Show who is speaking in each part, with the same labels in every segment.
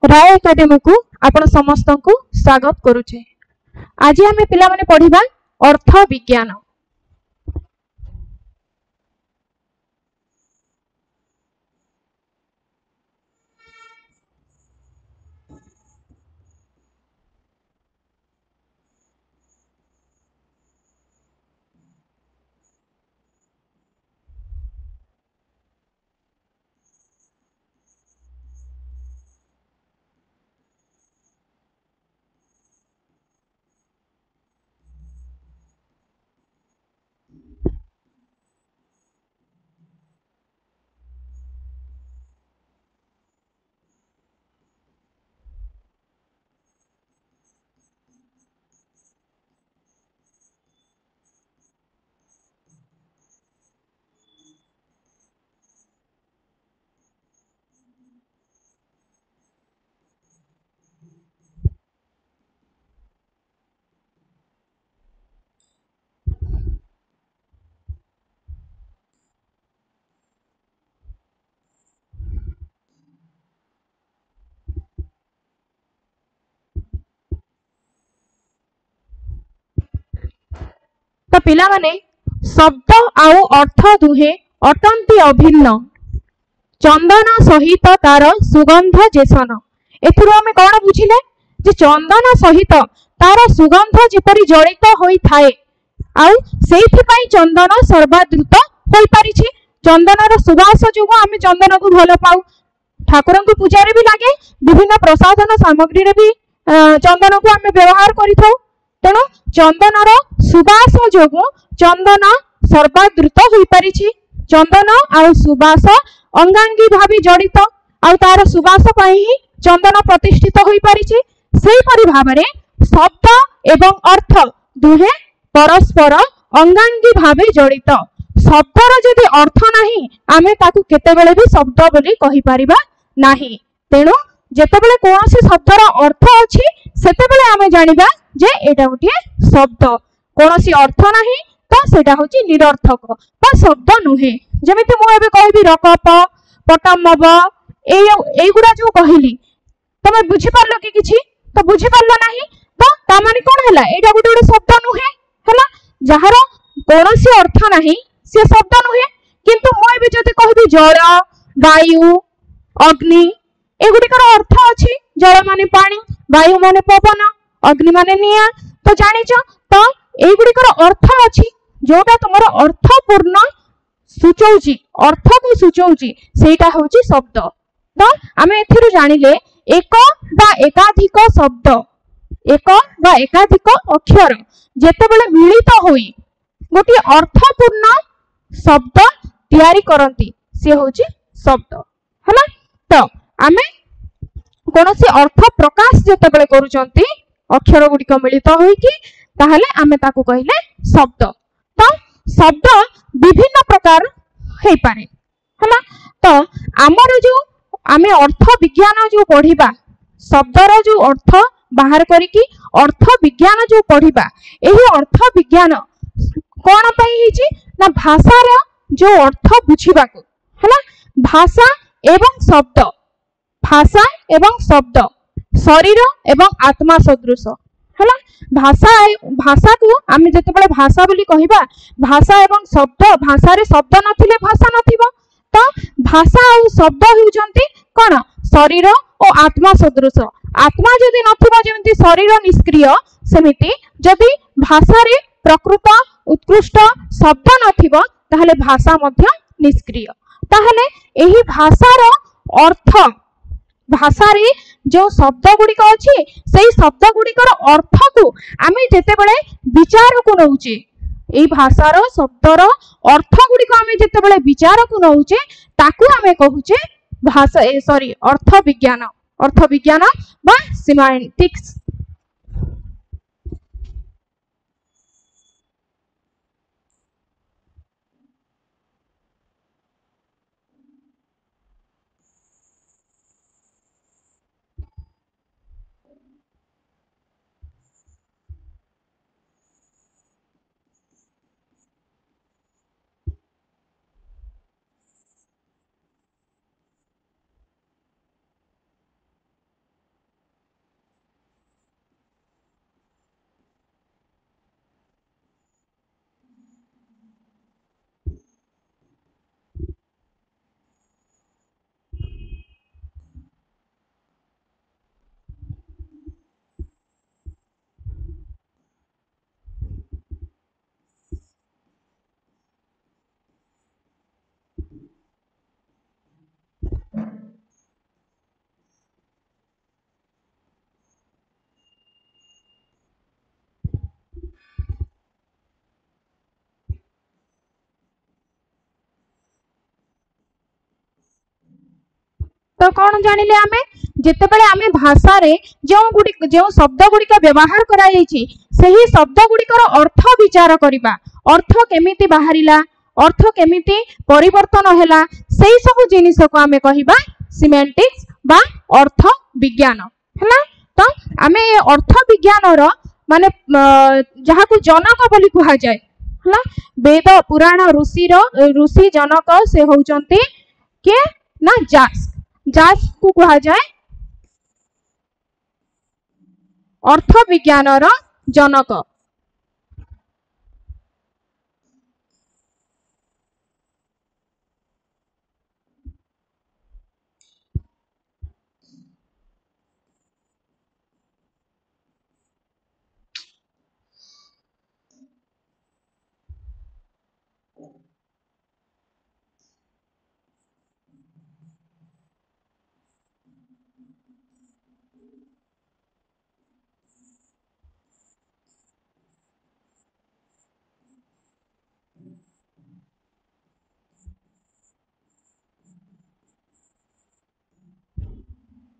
Speaker 1: राय academy को आपण समस्त को स्वागत करुचे। आज आम पिला माने पढ़िबा अर्थ विज्ञान। तो पिला माने शब्द आउ अर्थ दुहे अटंती अभिन्न। चंदन सहित तार सुगंध जेसन। एथुरु आमे कोन बुझिले जे चंदन सहित तार सुगंध जेपरि जड़ित होई थाए आउ सेहि पई चंदन सर्वादृत होई परिछि। चंदनर सुवास जोगु आमे चंदन को भलो पाउ। ठाकुर को पूजा रे भी लागे, विभिन्न प्रसाधन सामग्री रे भी चंदन को आमे व्यवहार करिथौ। तेणु चंदनर सुवास जोगु चंदन सर्वादृत होई परिछि। चंदन आउ सुवास अंगांगी भावी जड़ित आउ तार सुवास पई ही चंदन प्रतिष्ठित होई परिछि। सेहि परि भाबरे शब्द एवं अर्थ दुहे परस्पर अंगांगी भावे जड़ित। शब्दर जदि अर्थ नाही आमे ताकू केतेबेले भी शब्द बोली कहि परिबा नाही। तेणु जेतेबेले कोनोसी शब्दर अर्थ अछि सेतेबेले आमे जानिबा जे एटा गोटे शब्द। कोनोसी अर्थ नाही तो सेटा होची निरर्थक बा शब्द नुहे। जेमिति मु एबे कहबी रकप पटमब एगुडा जो कहली तमे बुझी पारलो कि किछि? तो बुझी पारलो नाही तो ता माने कोन हला एटा गोटे गोटे शब्द नुहे हला। जहार कोनोसी अर्थ नाही से शब्द नुहे। किंतु मु एबे जदि कहबी जल वायु अग्नि एगुडिकर अर्थ अछि। जल माने पानी, वायु माने पवन, अग्नि माने निया। तो जानिच तो एगुडिकर अर्थ अछि जोटा तुमर अर्थपूर्ण सूचौची, अर्थ को सूचौची सेटा होची शब्द। तो आमे एथिरु जानिले एक बा एकाधिक शब्द, एक बा एकाधिक अक्षर जेतेबेले मिलित होई गोटे अर्थपूर्ण शब्द तैयारी करंती से होची शब्द हला। तो आमे कोनोसी अर्थ प्रकाश जेतेबेले करूचंती अक्षर गुडिक मिलित होई कि ताहले आमे ताकू कहिले शब्द। तो शब्द विभिन्न प्रकार हेई पारे हला। तो आमर जो आमे अर्थ विज्ञान जो पढ़िबा शब्दर जो अर्थ बाहर करिकी अर्थ विज्ञान जो पढ़िबा एही अर्थ विज्ञान कोन पई हिची ना भाषार जो अर्थ बुझिबा को हला। भाषा एवं शब्द, भाषा एवं शब्द शरीर एवं आत्मा सदृश हला। भाषा को आमे जेतेबेले भाषा बोली कहिबा भाषा एवं शब्द, भाषा रे शब्द नथिले भाषा नथिबो। तो भाषा और शब्द हेउचंती कोन शरीर और आत्मा सदृश। आत्मा जदि नथिबो जेमति शरीर निष्क्रिय सेमिति जदि भाषा रे प्रकृत उत्कृष्ट शब्द नथिबो ताहले भाषा मध्य निष्क्रिय। ताहले एही भाषार अर्थ, भाषा रे जो शब्द गुडिक अछि सेही शब्द गुडिकर अर्थ को आमे जेतेबेले विचार को नउचे, एही भाषार शब्दर अर्थ गुडिक आमे जेतेबेले विचार को नउचे ताकू आमे कहूचे भाषा सॉरी अर्थ विज्ञान, अर्थ विज्ञान बा सिमेंटिक्स। तो कौन जानिले आमे जेतेबेले आमे भाषा रे जो शब्द गुड़िक व्यवहार करा जायछि सेही शब्द गुड़िकर अर्थ विचार करिबा अर्थ केमिति बाहरिला अर्थ केमिति परिवर्तन हैला सेही सब जिनिस को आमे कहिबा सिमेंटिक्स बा अर्थ विज्ञान हैला। तो आमे अर्थ विज्ञान रो माने जहा को जनक बोली कहा जाय हैला। वेद पुराण ऋषि जनक से होउचंती के ना जास को कहा जाए अर्थ विज्ञान रो जनक।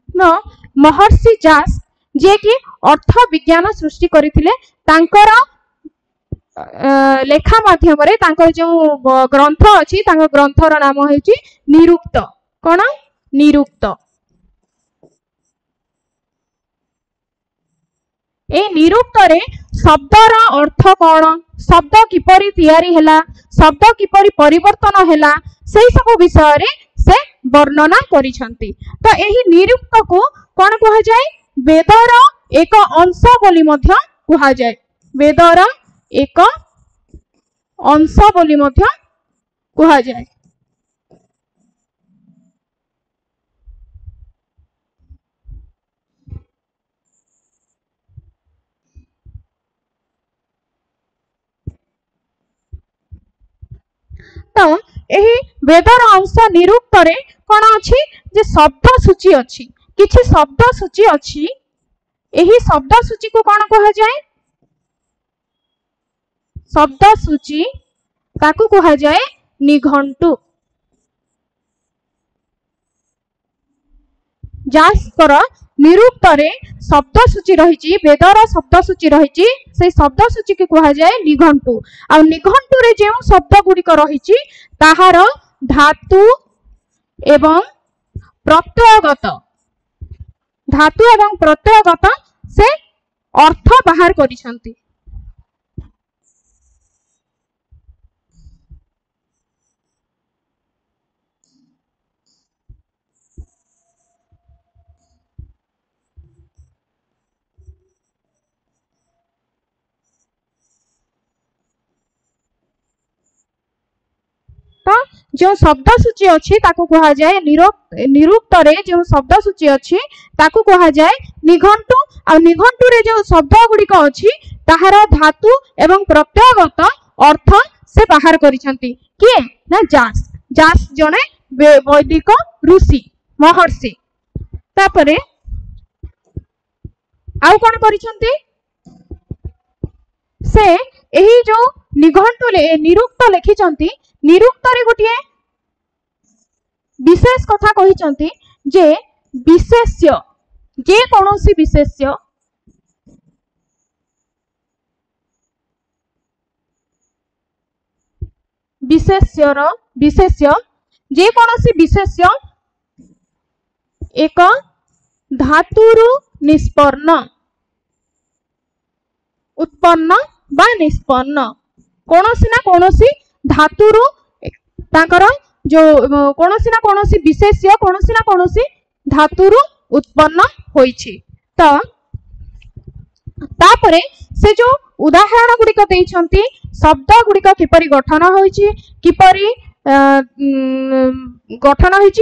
Speaker 1: न महर्षि व्यास जे कि अर्थ विज्ञान सृष्टि करथिले तांकर लेखा माध्यम रे तांकर जो ग्रंथ अछि तांकर ग्रंथर नाम हेछि निरुक्त। कोन निरुक्त। ए निरुक्त रे शब्दर अर्थ कोन शब्द किपरि तयारी हैला शब्द किपरि परिवर्तन हैला सेही सब विषय रे से वर्णना करिसंती। तो एही निरुक्त को कोन कहा जाय वेदर एक अंश बोली मध्य कहा जाय वेदर एक अंश बोली मध्य कहा जाय। तो एही वेदर अंश निरुक्त रे कोन अछि जे शब्द सूची अछि किछि शब्द सूची अछि एही शब्द सूची को कोन कहा जाय शब्द सूची ताकू कहा जाय निघंटु। जास्कर निरुक्त रे शब्द सूची रहिछि वेदर शब्द सूची रहिछि से शब्द सूची के कहा जाय निघंटु। आ निघंटु रे जे शब्द गुड़िक रहिछि ताहार धातु एवं प्रत्ययगत से अर्थ बाहर करिसंती। तो जो शब्द सूची अच्छी ताकू कहा जाए निरुक्त रे जो शब्द सूची अच्छी ताकू कहा जाए निघंटु। आ निघंटु रे जो शब्द गुड़िक अच्छी ताहार धातु एवं प्रत्ययगत अर्थ से बाहर करिसंती किए ना जास जने वैदिक ऋषि महर्षि। तापरे आउ कोन करिसंती से एही जो निघंटु निरुक्त लिखिचंती निरुक्त रे गोटे विशेष कथा कहिचंती जे विशेष्य जे कोनोसी विशेष्य विशेष्य जे कोनोसी विशेष्य एक धातुरु निष्पन्न उत्पन्न बा निष्पन्न कोनोसी ना कोनोसी धातुरु तांकर जो कोनोसी ना कोनोसी विशेष्य कोनोसी ना कोनोसी धातुरु उत्पन्न होइछि। तो तापरे से जो उदाहरण गुड़िक देइछंती शब्द गुड़िक किपरि गठन होइछि किपरि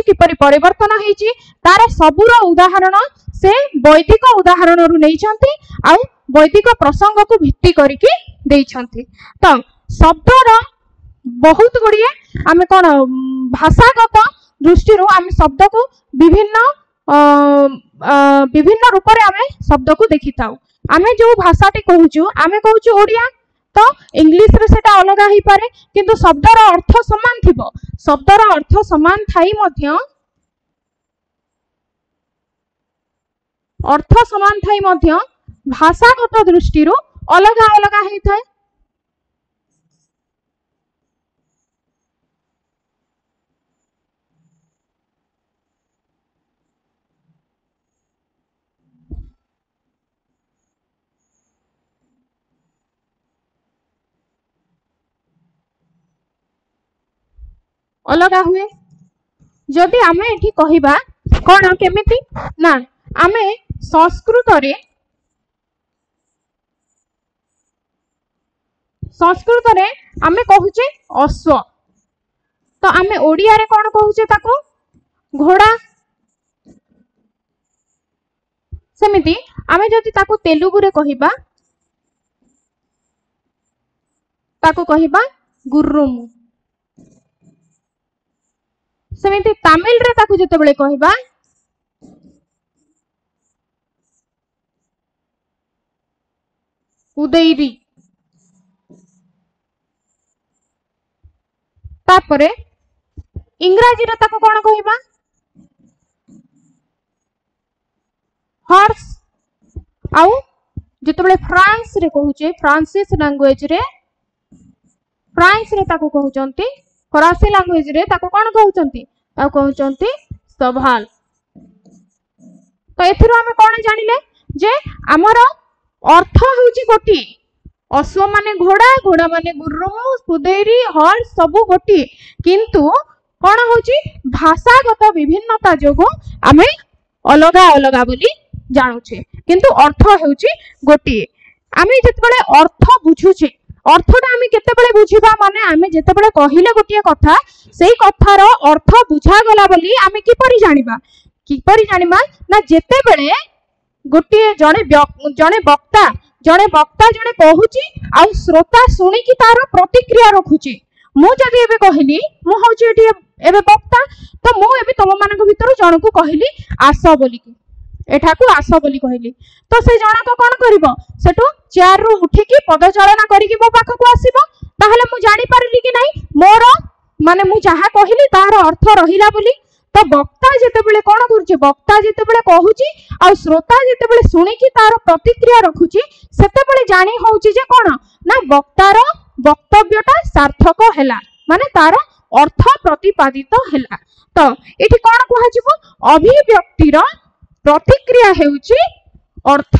Speaker 1: किपरि परिवर्तन होइछि तार सबुर उदाहरण से वैदिक उदाहरण रु नेइछंती आ वैदिक प्रसंग को भित्ति करिके देइछंती। तो शब्दर बहुत गुड़िए आमे कोन भाषागत दृष्टि आमे शब्द को विभिन्न रूप रे आमे शब्द को देखि थाउ। आमे जो भाषाटी कहूछु आमे कहूछु ओडिया तो इंग्लिश रे सेटा अलगा ही पारे किंतु शब्दर अर्थ समान थिबो शब्दर अर्थ समान थाई मध्य अर्थ समान थाई मध्य भाषागत दृष्टि अलग अलग होता है। अलग हुए जदि आमे एठी कहिबा कोन केमिति ना आमे संस्कृत रे आमे कहूचे अश्व तो आमे ओडिया रे कोन कहूचे ताको घोड़ा। सेमिति आमे जदि ताको तेलुगु रे कहिबा ताको कहिबा गुर्रुमु। सेमिति तमिल रे ताको जते बेले कहिबा उदयरी। तापरे इंग्रजी रे ताको कोन कहिबा हॉर्स। आउ जते बेले फ्रांस रे कहूचे फ्रांसीस लैंग्वेज रे फ्रांस रे ताको कहउचंती फरासी लैंग्वेज रे ताको कोन कहउचंती ताको कहउचंती सवाल। तो एथिरो हमें कोन जानिले जे हमर अर्थ होउची गोटी अश्व माने घोड़ा घोड़ा माने गुर्रुम कुदेरी हॉर्स सब गोटी किंतु कोन होउची भाषागत विभिन्नता जोगो आमे अलग अलग बोली जानुछे किंतु अर्थ होउची गोटी। आमे जतबेले अर्थ बुझुछे अर्थटा आमे केतेबेले बुझिबा माने आमे जेतेबेले कहिले गोटिए कथा सेई कथार अर्थ बुझा गला बोली आमे किपरि जानिबा ना जेतेबेले गोटिए जणे वक्ता जणे कहूची आ श्रोता सुनी कि तार प्रतिक्रिया रखुची। मु जदि एबे कहिली मु होची एठी एबे वक्ता तो मु एबे तम मानक भितर जणको कहिली आस बोली कि एठाकू आस बोली कहली तो से जनक कोन करिवो सेटू चेयर रु उठी कि पदचारणा करी कि मो पाखकू आसीबो ताहले मु जानि पारली कि नाही मोर माने मु जहा कहिली तार अर्थ रहिला बोली। तो वक्ता जेतेबेले कोन करूची वक्ता जेतेबेले कहूची आ श्रोता जेतेबेले सुनी कि तार प्रतिक्रिया रखुची सेतेबेले जानि होउची जे कोन ना वक्तार वक्तव्यटा सार्थक हैला माने तार अर्थ प्रतिपादित हैला। तो एठी कोन कहजिवो अभिव्यक्तिर प्रतिक्रिया हेउची अर्थ।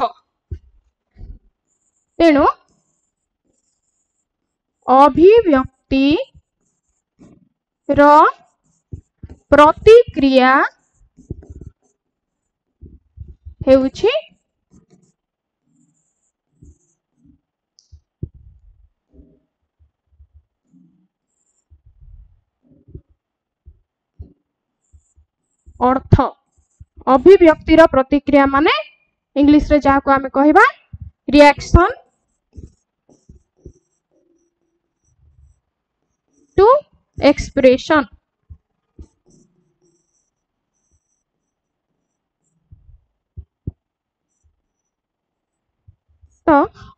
Speaker 1: तेणु अभिव्यक्ति रो प्रतिक्रिया हेउची अर्थ। अभिव्यक्तिर प्रतिक्रिया माने इंग्लिश रे जाको आमे कहिबा रिएक्शन टू एक्सप्रेशन। तो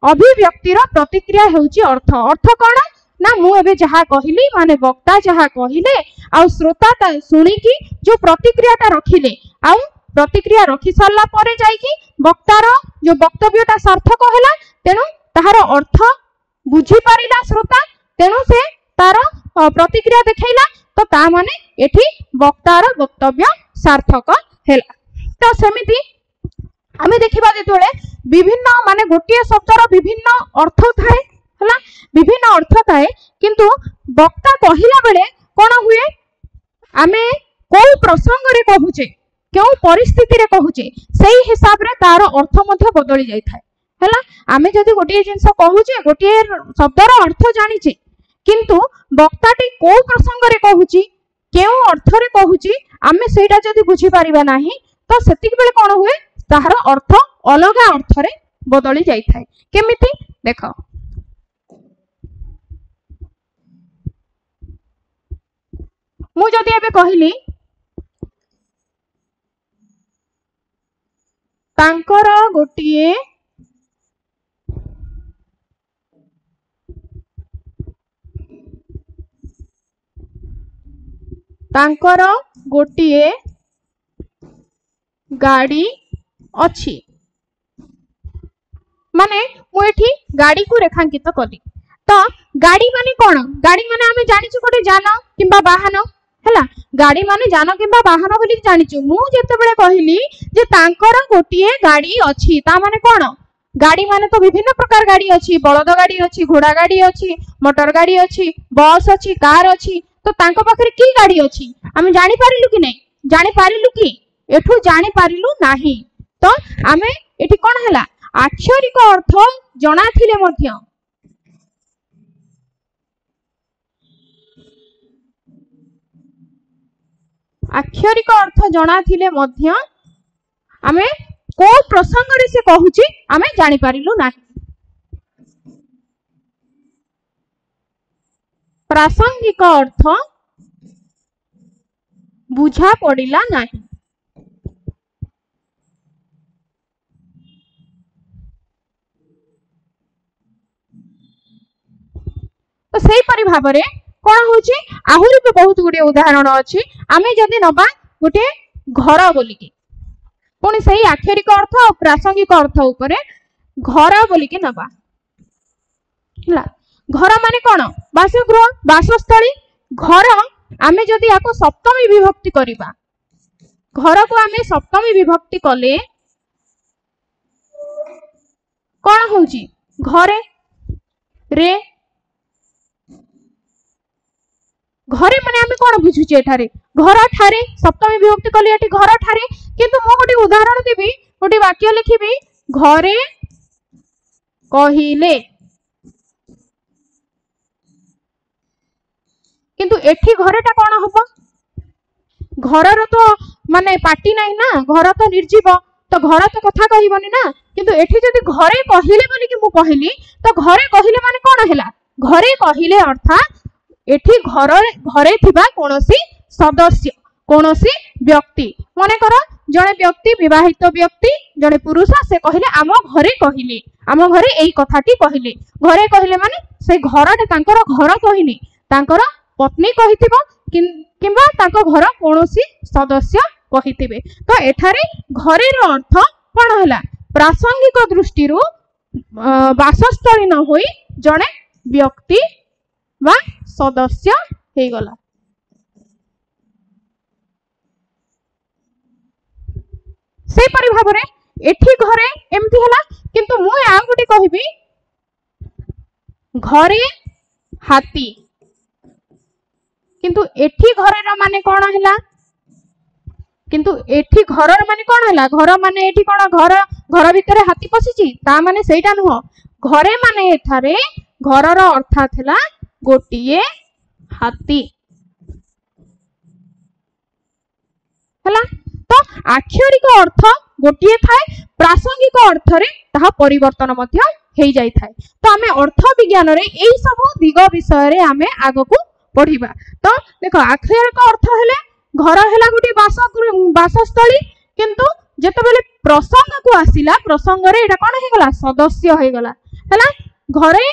Speaker 1: अभिव्यक्तिर प्रतिक्रिया हेउची अर्थ। अर्थ कोन ना मु एबे जहा कहिली माने वक्ता जहा कहिले आ श्रोता ता सुनी कि जो प्रतिक्रियाटा रखिले आ प्रतिक्रिया रखि सरला परे जाई कि वक्तार जो वक्तव्यटा सार्थक हैला तेनु ताहार अर्थ बुझी पारिला श्रोता तेनु से तार प्रतिक्रिया देखैला तो ता माने एठी वक्तार वक्तव्य सार्थक हैला। तो सेमिति आमे देखिबा जेतोले विभिन्न माने गोटिए शब्दर विभिन्न अर्थ थाए हला विभिन्न अर्थ थाए किंतु वक्ता कहिला बेले कोन हुए आमे को प्रसंग रे कहूचे क्यों परिस्थिति रे कहूचे सेही हिसाब रे तार अर्थ मध्य बदली जाय थाए हला। आमे जदि गोटिए जिंस कहूचे गोटिए शब्दर अर्थ जानिचे किंतु वक्ताटी को प्रसंग रे कहूची केउ अर्थ रे कहूची आमे सेटा जदि बुझी पारिबा नाही तो सेतिक बेले कोन हुए ताहार अर्थ अलग अर्थ रे बदली जाय थाए। केमिति देखो मु जदि एबे कहिली तांकर गोटिए गाड़ी अच्छी माने मुझे गाड़ी को रेखांकित कली तो गाड़ी माने कौन गाड़ी माने आमे जानिछु गोटे जान किंबा वाहन हैला गाड़ी माने जान किंबा वाहन बोली जानिछु मु जेतेबेले कहिली जे तांकर गोटिए गाड़ी अछि ता माने कौन गाड़ी माने तो विभिन्न प्रकार गाड़ी अछि बलद गाड़ी अछि घोड़ा गाड़ी अछि मोटर गाड़ी अछि बस अछि कार अछि तो तांको पाखरे की गाड़ी अछि आमे जानि पारिलु कि नै जानि पारिलु कि एठू जानि पारिलु नाही तो आमे एठी कोन हला आक्षरिक अर्थ जणा थिले मध्य आक्षरिक अर्थ जणा थिले मध्य आमे को प्रसंग रे से कहूची आमे जानि पारिलु नाही प्रासंगिक अर्थ बुझा पड़िला नाही तो सही परि भाबरे कोन होची आहुरी पे बहुत गुडे उदाहरण अछि आमे जदी नबा गुटे घर बोली के पुणी सही आक्षरिक अर्थ और प्रासंगिक अर्थ उपरे घर बोली के नबा हला घर माने कोन बासगृह बासस्थली घर आमे जदी याको सप्तमी विभक्ति करिबा घर को आमे सप्तमी विभक्ति कले कोन होची घरे रे घरे माने आमे कोन बुझुचे एठारे घर ठारे सप्तमी विभक्ति कले एठी घर ठारे किंतु मो गोटे उदाहरण देबी गोटे वाक्य लिखिबी घरे कहिले किंतु एठी घरेटा कोन हबो घरर तो माने पाटी नाही ना घर तो निर्जीव तो घर तो कथा कहिबनी ना किंतु एठी जदी घरे कहिले बोली कि मु कहली तो घरे कहिले माने कोन हैला घरे कहिले अर्थात एठी घरे थिबा कोनोसी सदस्य कोनोसी व्यक्ति मने करो जने व्यक्ति विवाहित व्यक्ति जने पुरुष से कहिले आम घरे एई कथाटी कहिले घरे कहिले माने से घरटे तांकर घर कहिनी तांकर पत्नी कहिथिबो किंबा तांको घर कोनोसी सदस्य कहिथिबे तो एठारे घरे रो अर्थ कोन हैला प्रासंगिक दृष्टि रु वासस्थली न होई जने व्यक्ति बा सदस्य हे गला से परि भाबरे एठी घरे एमती हला किंतु मु आ गुटी कहिबी घरे हाथी किंतु एठी घरेर माने कोन हला किंतु एठी घरर माने कोन हला घर माने एठी कोन घर भितरे हाथी पसिची ता माने सेटा नुह घरे माने एठारे घरर अर्थात हला गोटिए हाथी हला तो आक्षरिक अर्थ गोटिए थाए प्रासंगिक अर्थ रे ताहा परिवर्तन मध्य हेई जाई थाए तो आमे अर्थ विज्ञान रे एई सब दिग विषय रे आमे आगो को पढिबा तो देखो आक्षरिक अर्थ हेले घर हेला गोटे बासस्थली किंतु जेतेबेले प्रसंग को आसिला प्रसंग रे एटा कोन हे गला सदस्य हे गला हला घरे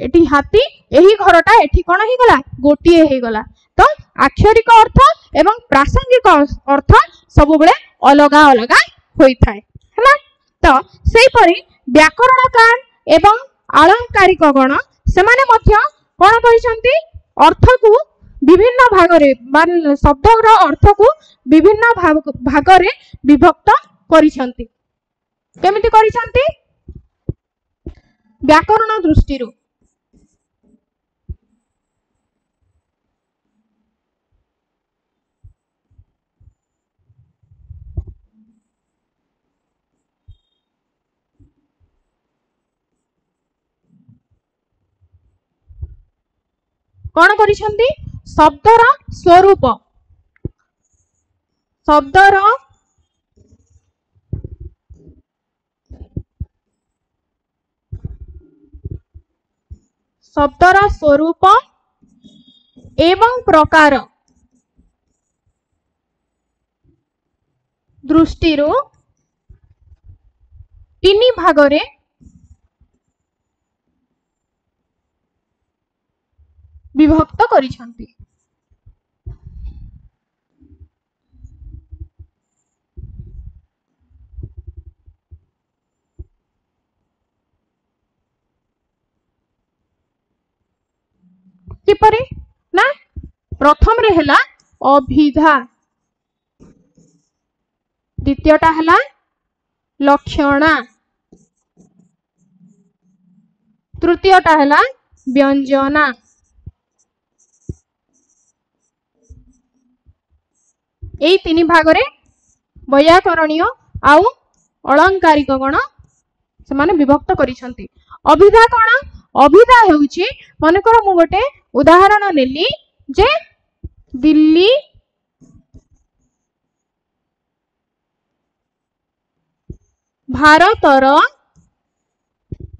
Speaker 1: एटी हाथी एही घरटा एठी कोन हे गला गोटिए हे गला तो आक्षरिक अर्थ एवं प्रासंगिक अर्थ सब बेले अलगा अलगा होई थाए हला तो सेही परी व्याकरणकार एवं अलंकारिक गण से माने मध्य कोन कहिसंती अर्थ को विभिन्न भाग रे शब्द रो अर्थ को विभिन्न भाग रे विभक्त करिसंती केमिति करिसंती व्याकरण दृष्टि रु कौन करिसंती शब्दर स्वरूप शब्दर स्वरूप एवं प्रकार दृष्टि तीन भागरे विभक्त करिसंती किपरि ना प्रथम रे हला अभिधा, द्वितीयटा हला लक्षणा, तृतीयटा हला व्यंजना। एई तीन भागरे वैयाकरणीय आउ अलंकारिक गण से माने विभक्त करिसंती। अभिधा कौन? अभिधा हेउची मनकर मु गोटे उदाहरण नेली जे दिल्ली भारतर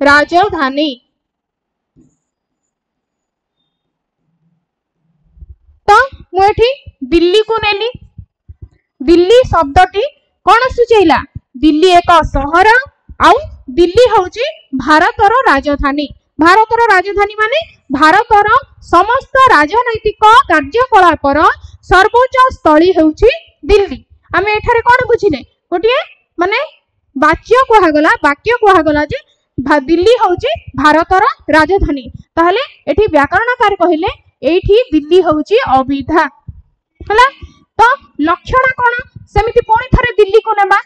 Speaker 1: राजधानी, तो मुझे दिल्ली को नेली। दिल्ली शब्दटी कौन सूचैला? दिल्ली एक सहर आउ दिल्ली हूँ भारतर राजधानी। भारतर राजधानी माने भारतर समस्त राजनैतिक कार्यकलापर सर्वोच्च स्थली होउची दिल्ली। आमे एठारे कौन बुझिले? गोटे माने वाक्य कुहागला जे दिल्ली होउची भारतर राजधानी। ताहले एठी व्याकरणकार कहिले एठी दिल्ली होउची अभिधा हला। तो लक्षण कौन? सेमिति पुणी थरे दिल्ली को नेबा।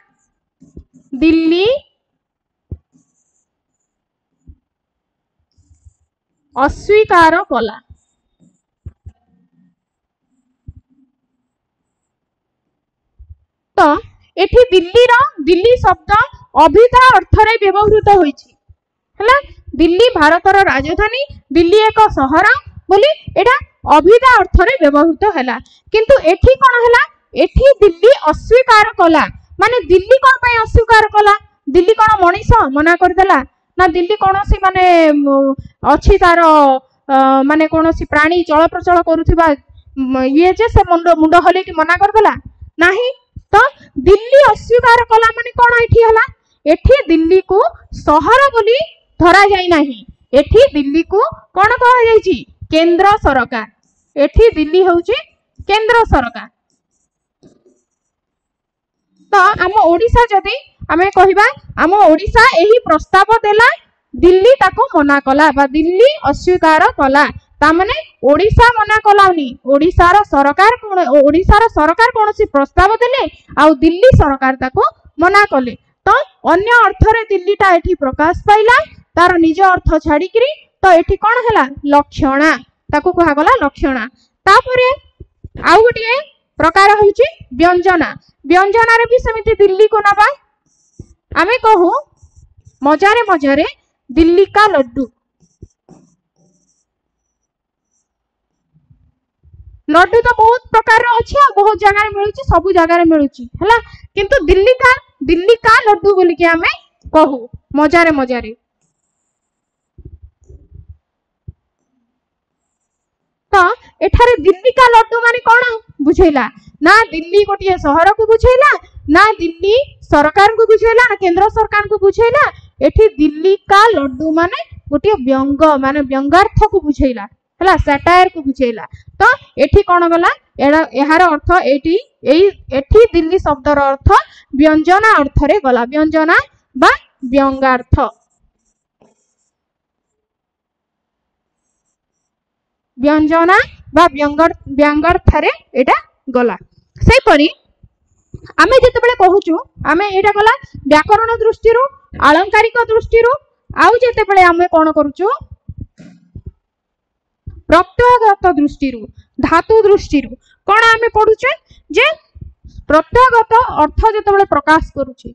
Speaker 1: दिल्ली अस्वीकार कला। तो एठी दिल्ली शब्द अभिधा अर्थरे व्यवहृत होईछि हला। दिल्ली भारतर राजधानी, दिल्ली एक सहर बोली एटा अभिधा अर्थरे व्यवहृत हैला। किंतु एठी कोन हैला? एठी दिल्ली अस्वीकार कला। माने दिल्ली कोन पय अस्वीकार कला? दिल्ली कोन मनीष मना कर देला ना? दिल्ली कोनोसी माने अछि तार माने कोनोसी प्राणी चल प्रचल करूथिबा ये जे से मुंड हले कि मना कर देला नाही। तो दिल्ली अस्वीकार कला माने कोन एठी हला? एठी दिल्ली को सहर बोली धरा जाय नाही। एठी दिल्ली को कोन कहा जायछि? केंद्र सरकार। एठी दिल्ली होउछि केंद्र सरकार। तो आम ओडिशा जदि आमे कहिबा आम ओडिशा एही प्रस्ताव देला, दिल्ली ताको मना कला बा दिल्ली अस्वीकार कला, ता माने ओडिशा मना कलाउनी। ओडिशार सरकार कोनोसी प्रस्ताव देले आउ दिल्ली सरकार ताको मना कले। तो अन्य अर्थरे दिल्लीटा एठी प्रकाश पाइला, तार निज अर्थ छाड़िकरी। तो एठी कोन हैला? लक्षणा, ताको कहा गला लक्षणा। तापरे आउ गोटे प्रकार होउची व्यंजना। व्यंजना रे भी समिति दिल्ली को नबा। आमे कहू मजारे मजारे दिल्ली का लड्डू। लड्डू तो बहुत प्रकार अच्छे, बहुत जगह मिलुची, सब जगह मिलुची हला। किंतु दिल्ली का लड्डू बोली के आमे कहू मजारे मजारे। तो एठारे दिल्ली का लड्डू माने कोन बुझैला? ना दिल्ली गोटे सहर को बुझैला, ना दिल्ली सरकार को बुझैला, ना केंद्र सरकार को बुझैला। एठी दिल्ली का लड्डू माने गोटे व्यंग माने व्यंगार्थ को बुझैला हला, सैटायर को बुझैला। तो एठी कोन गला? एहार अर्थ एठी दिल्ली शब्दर अर्थ व्यंजना अर्थरे गला। व्यंजना बा व्यंगार्थ। व्यंजना बा व्यंगार्थरे एटा गला। से परी आमे जेतेबेले कहूचु आमे एटा गला व्याकरण दृष्टि रु, अलंकारिक दृष्टि रु, आउ जेतेबेले आमे कोन करूचु प्रत्ययगत दृष्टि रु, धातु दृष्टि रु कोन आमे पढुचे जे प्रत्ययगत अर्थ जेतेबेले प्रकाश करूची।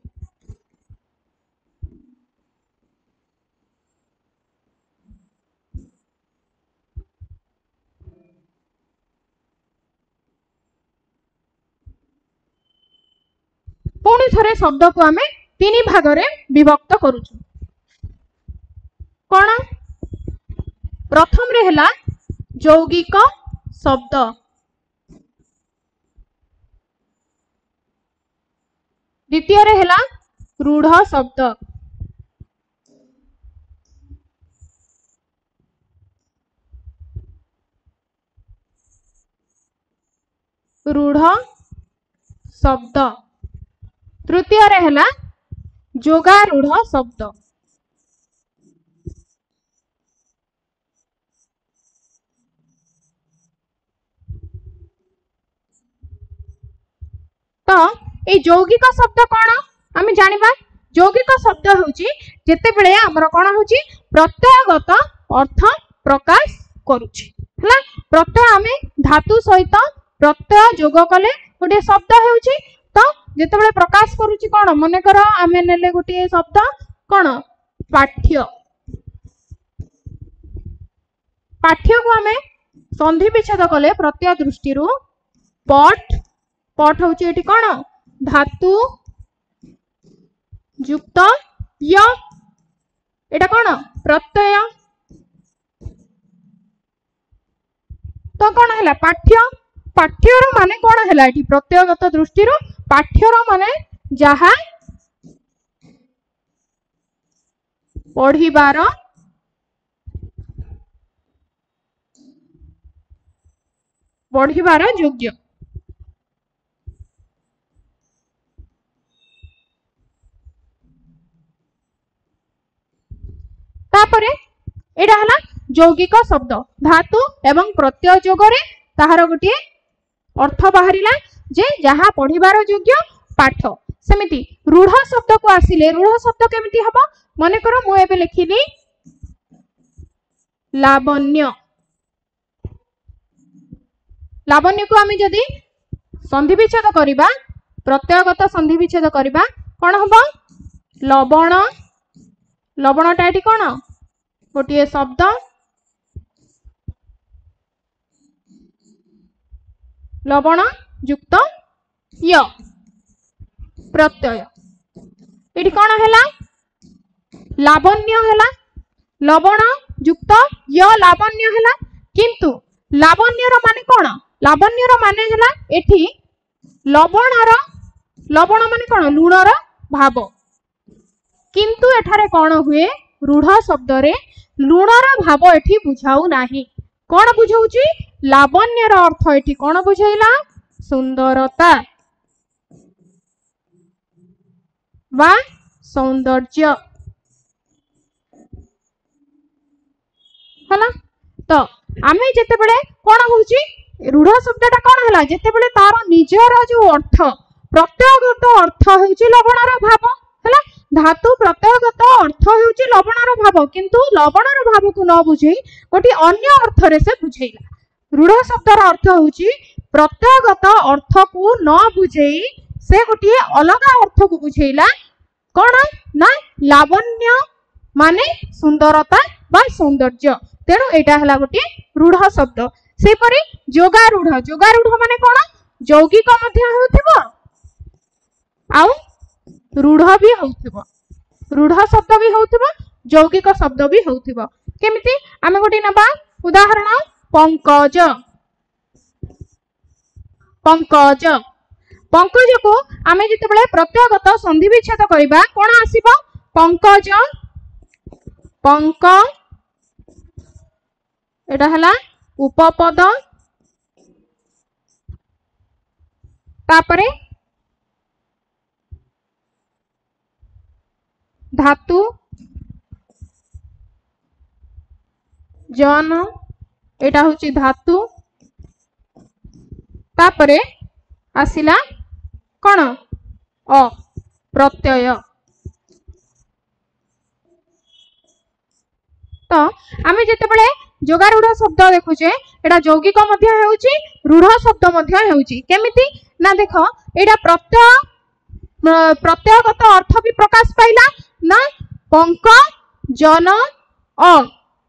Speaker 1: पुणी थरे शब्द को आमे तीन भाग रे विभक्त करूछु। कोन? प्रथम रे हला यौगिक शब्द, द्वितीय रे हला रूढ़ शब्द, रूढ़ शब्द, तृतीय रे हला जोगारूढ़ शब्द। तो ये यौगिक शब्द कौन आम जाना यौगिक शब्द होची जेतेबेले आमर कौन होची प्रत्ययगत अर्थ प्रकाश करुची हला प्रत्यय आमे धातु सहित प्रत्यय जोग कले गोटे शब्द होची तो जेतेबेले प्रकाश करुची कौन मन कर आमे नेले गोटे शब्द कौन पाठ्य पाठ्य को आमे संधि विच्छेद कले प्रत्यय दृष्टि पट पट होची एटी कौन धातु युक्त य एटा कौन प्रत्यय तो कौन है पाठ्य पाठ्यर माने कौन है ये प्रत्ययगत दृष्टि पाठ्यर माने जहा पढ़िबार पढ़िबार योग्य तापरे एटा हला यौगिक शब्द धातु एवं प्रत्यय जोगरे ताहार गोटे अर्थ बाहरिला जे जहा पढ़िबार योग्य पाठ सेमिति रूढ़ शब्द को आसिले रूढ़ शब्द केमिति हबो मने करो मु एबे लिखिली लावण्य लावण्य को आमे जदी संधि विच्छेद करिबा प्रत्ययगत संधि विच्छेद करिबा कोन हबो लवण लवणटा एटी कोन गोटे शब्द लवण युक्त य प्रत्यय एटी कोन हैला लावण्य हैला लवण युक्त य लावण्य हैला किंतु लावण्यर माने कोन लावण्यर माने हैला एठी लवण माने कोन लूणर भाव किंतु एठारे कोन हुए रूढ़ शब्द रे लूणर भाव एठी बुझाऊ नाही कोन बुझाउची लावण्यर अर्थ एठी कोन बुझाइला सुंदरता वा सौंदर्य हला तो आमे जेते बेले कोन होउची रूढ़ शब्दटा कोन हला जेते बेले तार निजर जो अर्थ प्रत्ययगत अर्थ होउची लवणर भाव हला धातु प्रत्ययगत अर्थ होउची लवणर भाव किंतु लवणर भाव को न बुझेई गोटी अन्य अर्थ रे से बुझेइला रूढ़ शब्दर अर्थ होउची प्रत्ययगत अर्थ को न बुझेई से गोटी अलग अर्थ को बुझेइला कोन ना लावण्य माने सुंदरता बा सौंदर्य तेणु एटा हला गोटी रूढ़ शब्द से परी जोगारूढ़ माने कोन यौगिक मध्य होउथिबो आउ रूढ़ भी होउथिबो रूढ़ शब्द भी होउथिबो यौगिक शब्द भी होउथिबो केमिति आमे गोटी नबा उदाहरण पंकज पंकज पंकज को आमे जते बेले प्रत्ययगत संधि विच्छेद करिबा कोन आसीबो पंकज पंक एटा हला उपपद तापरे धातु जन एटा होची धातु तापरे आसिला कोन अ प्रत्यय तो आमे जते बेले जोगारूढ़ शब्द देखुचे एटा यौगिक मध्य हेउची रूढ़ शब्द मध्य हेउची केमिति ना देखो एटा प्रत्ययगत अर्थ भी प्रकाश पाइला ना पंक जन अ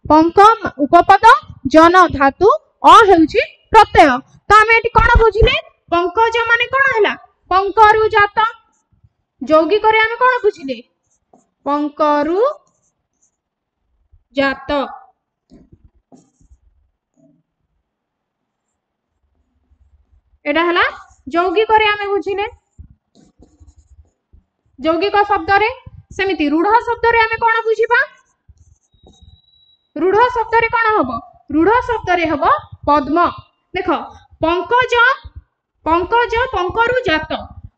Speaker 1: पंक उपपद जन धातु अ हेउची प्रत्यय तो आमे एटी कोन बुझिले पंकज माने कोन हैला पंकरु जात यौगिक रे आमे कोन बुझिले पंकरु जात एटा हला यौगिक रे आमे बुझिले यौगिक शब्द रे सेमिति रूढ़ शब्द रे आमे कोन बुझिबा रूढ़ शब्द रे कोन हबो रूढ़ शब्द रे हबो पद्म देखो पंकज पंकज पंकरु जात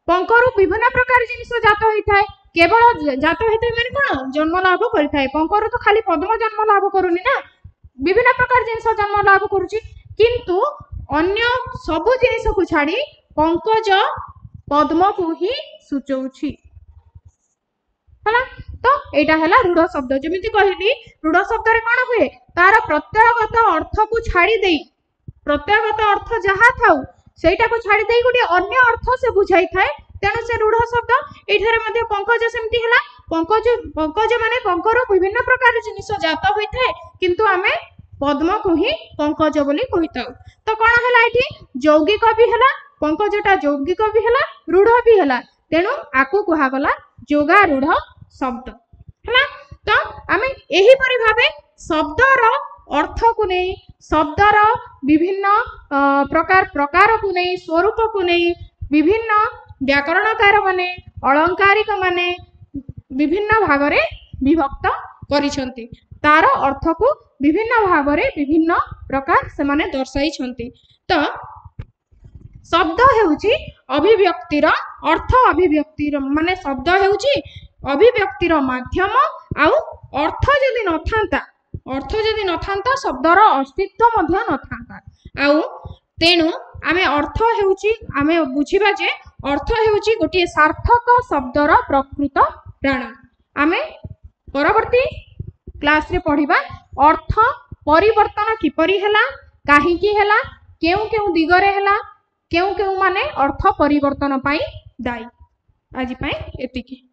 Speaker 1: पंकरु विभिन्न प्रकार जिनिस जात होइथाय केवल जात होइथाय माने कोन जन्म लाभ करिथाय पंकरु तो खाली पद्म जन्म लाभ करूनी ना विभिन्न प्रकार जिनिस जन्म लाभ करूची किंतु अन्य सब जिनिस को छाड़ी पंकज पद्म को ही सूचौछि हला। तो एटा हला रूढ़ शब्द। जेमिति कहली रूढ़ शब्द रे कोन हुए तार प्रत्ययगत अर्थ को छाड़ी देई प्रत्ययगत अर्थ जहा थाउ सेटा को छाड़ी देई गुडी अन्य अर्थ से बुझाई थाए तेणु से रूढ़ शब्द। एठारे मध्ये पंकज सेमति हला पंकज पंकज माने पंकर विभिन्न प्रकार जिनिस जात होई थाए किंतु आमे पद्म को ही पंकज बोली कहिताउ। तो कोन हला एठी यौगिक भी हला पंकजटा यौगिक भी हला रूढ़ भी हला तेणु आकु कुहा गला जोगा रूढ़ शब्द हला। तो आमे एही परि भाबे शब्दर अर्थ को नहीं शब्दर विभिन्न प्रकार को नहीं स्वरूप को नहीं विभिन्न व्याकरणकार माने अलंकारिक माने विभिन्न भाग रे विभक्त करिसंती तार अर्थ को विभिन्न भाग रे विभिन्न प्रकार से माने दर्शाई छंती। तो शब्द हेउची अभिव्यक्तिर अर्थ अभिव्यक्तिर माने शब्द हेउची अभिव्यक्तिर माध्यम आउ अर्थ जदि नथांता शब्दर अस्तित्व मध्य नथांता आउ तेणु आमे अर्थ हेउची आमे बुझिबा जे अर्थ हेउची गोटे सार्थक शब्दर प्रकृत प्राण। आमे परवर्ती क्लास रे पढ़िबा अर्थ परिवर्तन किपरि हैला काहीकि हैला केउ केउ दिगरे हैला केउ केउ माने अर्थ परिवर्तन पाई दायी। आज पाई एतिकी।